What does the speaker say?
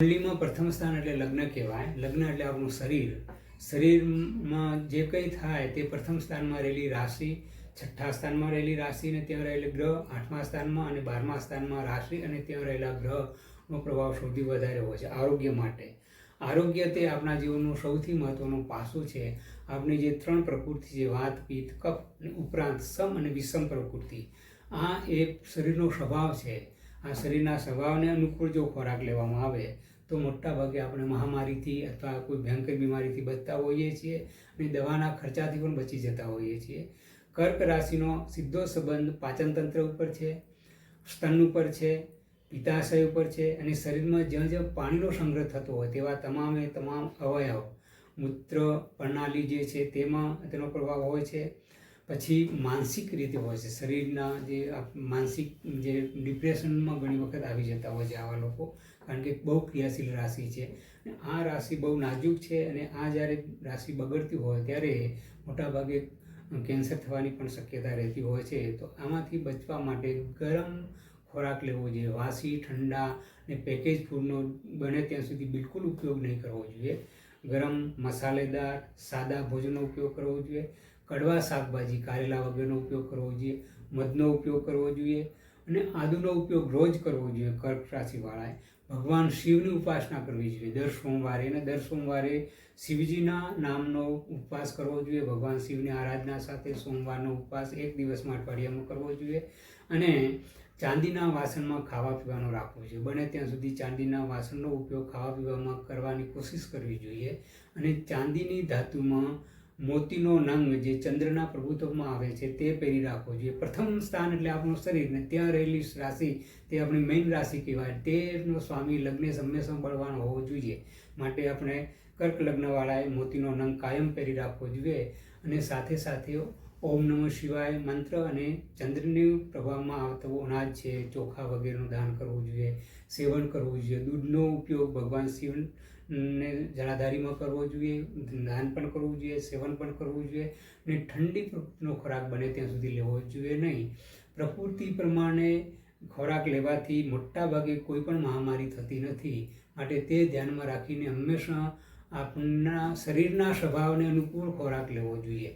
કુંડલીમાં પ્રથમ સ્થાન એટલે લગ્ન કહેવાય. લગ્ન એટલે આપણું શરીર. શરીરમાં જે કંઈ થાય તે પ્રથમ સ્થાનમાં રહેલી રાશિ, છઠ્ઠા સ્થાનમાં રહેલી રાશિ અને ત્યાં રહેલા ગ્રહ, આઠમા સ્થાનમાં અને 12મા સ્થાનમાં રાશિ અને ત્યાં રહેલા ગ્રહનો પ્રભાવ સૌથી વધારે હોય છે આરોગ્ય માટે. આરોગ્ય તે આપણા જીવનનું સૌથી મહત્વનું પાસું છે. આપણી જે 3 પ્રકૃતિ છે, વાત, પિત્ત, કફ અને ઉપરાંત સમ અને વિષમ પ્રકૃતિ, આ એક શરીરનો સ્વભાવ છે. આ શરીરના સ્વભાવને અનુકૂળ જો ખોરાક લેવામાં આવે તો મોટા ભાગે આપણે મહામારીથી અથવા કોઈ ભયંકર બીમારીથી બચતા હોઈએ છીએ અને દવાના ખર્ચાથી પણ બચી જતા હોઈએ છીએ. કર્ક રાશિનો સીધો સંબંધ પાચનતંત્ર ઉપર છે, સ્તન ઉપર છે, પિત્તાશય ઉપર છે અને શરીરમાં જ્યાં જ્યાં પાણીનો સંગ્રહ થતો હોય તેવા તમામે તમામ અવયવ, મૂત્ર પ્રણાલી જે છે તેમાં તેનો પ્રભાવ હોય છે. પછી માનસિક રીતે હોય છે. શરીરના જે માનસિક જે ડિપ્રેશનમાં ઘણી વખત આવી જતા હોય છે આવા લોકો, કારણ કે બહુ ક્રિયાશીલ રાશિ છે. આ રાશિ બહુ નાજુક છે અને આ જ્યારે રાશિ બગડતી હોય ત્યારે મોટાભાગે કેન્સર થવાની પણ શક્યતા રહેતી હોય છે. તો આમાંથી બચવા માટે ગરમ ખોરાક લેવો જોઈએ. વાસી, ઠંડા અને પેકેજ ફૂડનો બને ત્યાં સુધી બિલકુલ ઉપયોગ નહીં કરવો જોઈએ. ગરમ, મસાલેદાર, સાદા ભોજનનો ઉપયોગ કરવો જોઈએ. કડવા શાકભાજી, કારેલા વગેરેનો ઉપયોગ કરવો જોઈએ. મધનો ઉપયોગ કરવો જોઈએ અને આદુનો ઉપયોગ રોજ કરવો જોઈએ. કર્ક રાશિવાળાએ ભગવાન શિવની ઉપાસના કરવી જોઈએ દર સોમવારે શિવજીના નામનો ઉપવાસ કરવો જોઈએ. ભગવાન શિવની આરાધના સાથે સોમવારનો ઉપવાસ 1 દિવસમાં અઠવાડિયામાં કરવો જોઈએ અને ચાંદીના વાસણમાં ખાવા પીવાનું રાખવું જોઈએ. બને ત્યાં સુધી ચાંદીના વાસણનો ઉપયોગ ખાવા પીવામાં કરવાની કોશિશ કરવી જોઈએ અને ચાંદીની ધાતુમાં મોતીનો નંગ જે ચંદ્રના પ્રભુત્વમાં આવે છે તે પહેરી રાખવો જોઈએ. પ્રથમ સ્થાન એટલે આપણું શરીર ને ત્યાં રહેલી રાશિ તે આપણી મેઇન રાશિ કહેવાય. તેનો સ્વામી લગ્ને હંમેશા બળવાન હોવો જોઈએ. માટે આપણે કર્ક લગ્નવાળાએ મોતીનો નંગ કાયમ પહેરી રાખવો જોઈએ અને સાથે સાથે ઓમ નમઃ શિવાય મંત્ર અને ચંદ્રની પ્રભાવમાં આવતો અનાજ છે, ચોખા વગેરેનું દાન કરવું જોઈએ, સેવન કરવું જોઈએ. દૂધનો ઉપયોગ ભગવાન શિવને જળાધારીમાં કરવો જોઈએ, દાન પણ કરવું જોઈએ, સેવન પણ કરવું જોઈએ અને ઠંડી પ્રકૃતિનો ખોરાક બને ત્યાં સુધી લેવો જોઈએ નહીં. પ્રકૃતિ પ્રમાણે ખોરાક લેવાથી મોટા ભાગે કોઈ પણ મહામારી થતી નથી. માટે તે ધ્યાનમાં રાખીને હંમેશા આપણા શરીરના સ્વભાવને અનુકૂળ ખોરાક લેવો જોઈએ.